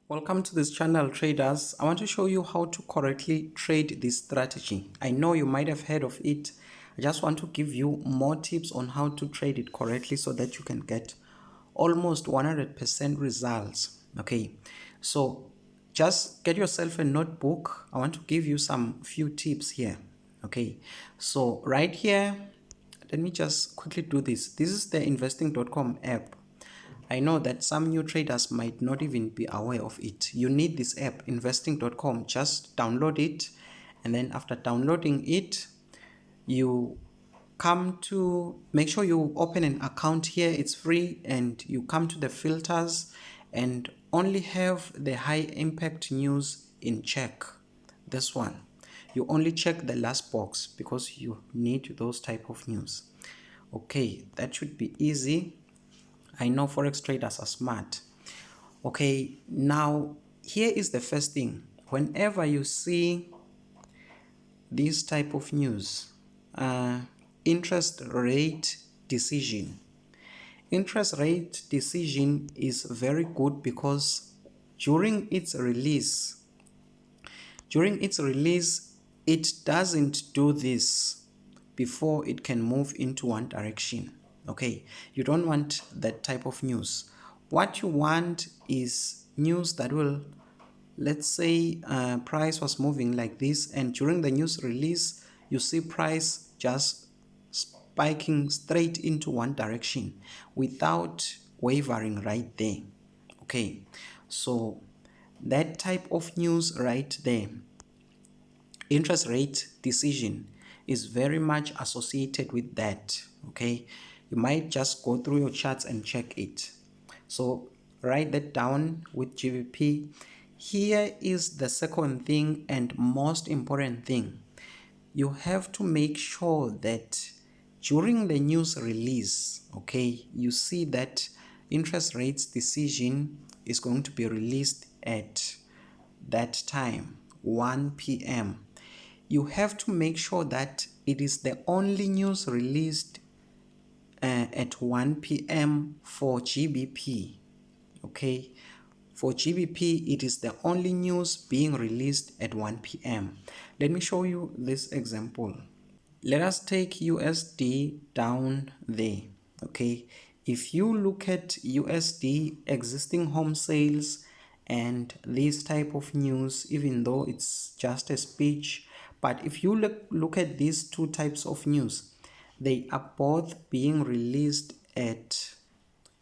Welcome to this channel, traders. I want to show you how to correctly trade this strategy. I know you might have heard of it. I just want to give you more tips on how to trade it correctly so that you can get almost 100% results. Okay, so just get yourself a notebook. I want to give you some few tips here. Okay, so right here, let me just quickly do this. This is the investing.com app. I know that some new traders might not even be aware of it. You need this app, investing.com. Just download it, and then after downloading it, you come to make sure you open an account here. It's free, and you come to the filters and only have the high impact news in check. This one, you only check the last box because you need those type of news. Okay, that should be easy. I know Forex traders are smart. Okay, now here is the first thing. Whenever you see this type of news, interest rate decision. Interest rate decision is very good because during its release, it doesn't do this before it can move into one direction. Okay, you don't want that type of news. What you want is news that will, let's say price was moving like this, and during the news release you see price just spiking straight into one direction without wavering right there. Okay, so that type of news right there, interest rate decision, is very much associated with that. Okay, you might just go through your charts and check it. So write that down with GBP. Here is the second thing and most important thing. You have to make sure that during the news release, okay, you see that interest rates decision is going to be released at that time, 1 p.m. You have to make sure that it is the only news released at 1 p.m. for GBP. Okay, for GBP, it is the only news being released at 1 p.m. Let me show you this example. Let us take USD down there. Okay, if you look at USD existing home sales and this type of news, even though it's just a speech, but if you look at these two types of news, they are both being released at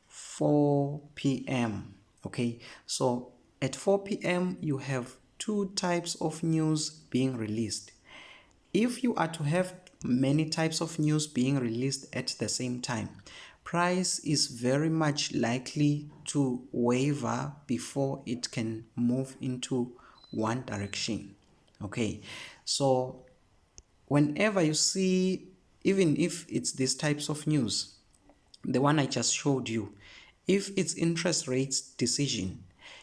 4 p.m. Okay, so at 4 p.m. you have two types of news being released. If you are to have many types of news being released at the same time, price is very much likely to waver before it can move into one direction. Okay, so whenever you see, even if it's these types of news, the one I just showed you, if it's interest rates decision,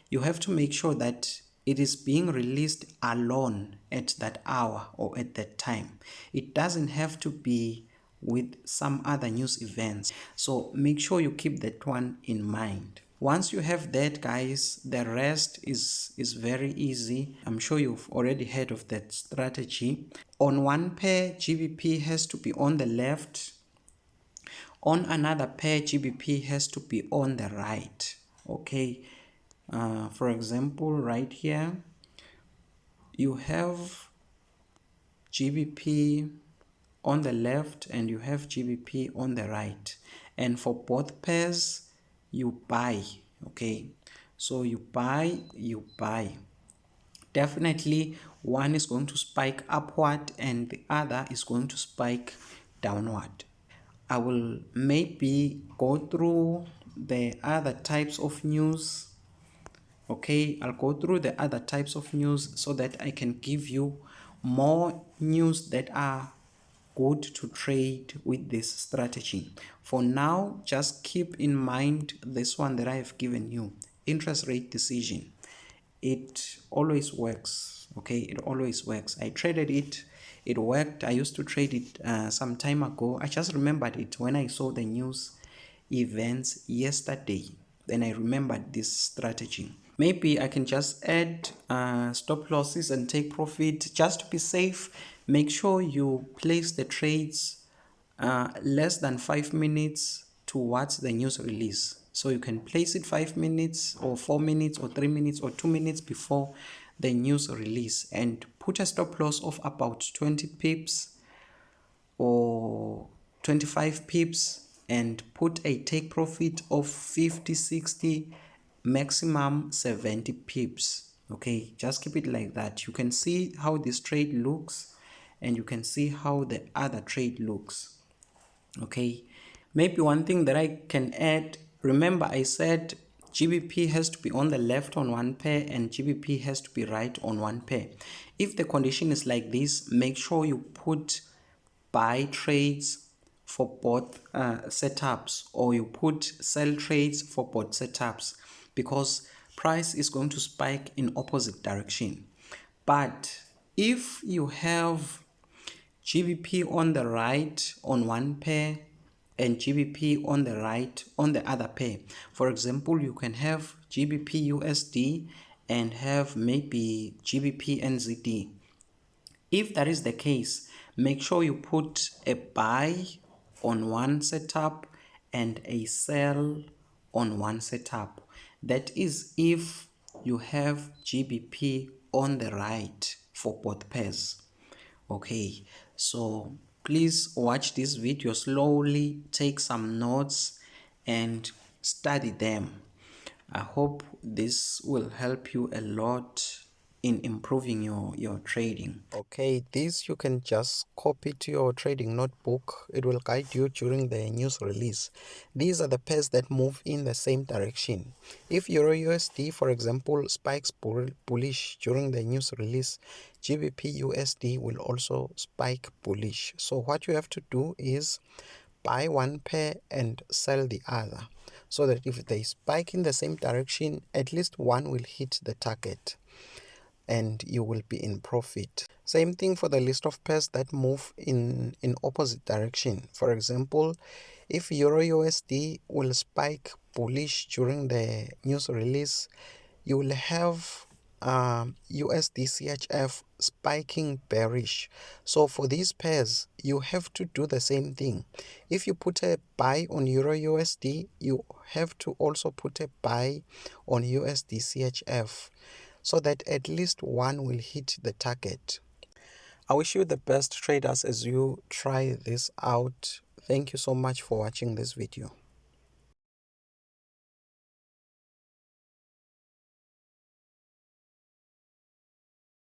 you have to make sure that it is being released alone at that hour or at that time. It doesn't have to be with some other news events. So make sure you keep that one in mind. Once you have that, guys, the rest is very easy. I'm sure you've already heard of that strategy. On one pair, GBP has to be on the left. On another pair, GBP has to be on the right. Okay, for example, right here you have GBP on the left and you have GBP on the right, and for both pairs you buy. Okay, so you buy. Definitely one is going to spike upward and the other is going to spike downward. I will maybe go through the other types of news. Okay, I'll go through the other types of news so that I can give you more news that are good to trade with this strategy. For now, just keep in mind this one that I have given you, interest rate decision. It always works. Okay, it always works. I traded it, it worked. I used to trade it some time ago. I just remembered it when I saw the news events yesterday. Then I remembered this strategy. Maybe I can just add stop losses and take profit just to be safe. Make sure you place the trades less than 5 minutes towards the news release. So you can place it 5 minutes or 4 minutes or 3 minutes or 2 minutes before the news release and put a stop loss of about 20 pips or 25 pips and put a take profit of 50, 60, maximum 70 pips. Okay, just keep it like that. You can see how this trade looks and you can see how the other trade looks. Okay, maybe one thing that I can add, remember I said GBP has to be on the left on one pair and GBP has to be right on one pair. If the condition is like this, make sure you put buy trades for both setups, or you put sell trades for both setups, because price is going to spike in opposite direction. But if you have GBP on the right on one pair and GBP on the right on the other pair, for example, you can have GBP USD and have maybe GBP NZD. If that is the case, make sure you put a buy on one setup and a sell on one setup. That is if you have GBP on the right for both pairs. Okay, so please watch this video slowly, take some notes and study them. I hope this will help you a lot in improving your trading. Okay, this you can just copy to your trading notebook. It will guide you during the news release. These are the pairs that move in the same direction. If Euro USD, for example, spikes bullish during the news release, GBP USD will also spike bullish. So what you have to do is buy one pair and sell the other, so that if they spike in the same direction, at least one will hit the target and you will be in profit. Same thing for the list of pairs that move in opposite direction. For example, if Euro USD will spike bullish during the news release, you will have USD CHF spiking bearish. So for these pairs, you have to do the same thing. If you put a buy on Euro USD, you have to also put a buy on USD CHF, so that at least one will hit the target. I wish you the best, traders, as you try this out. Thank you so much for watching this video.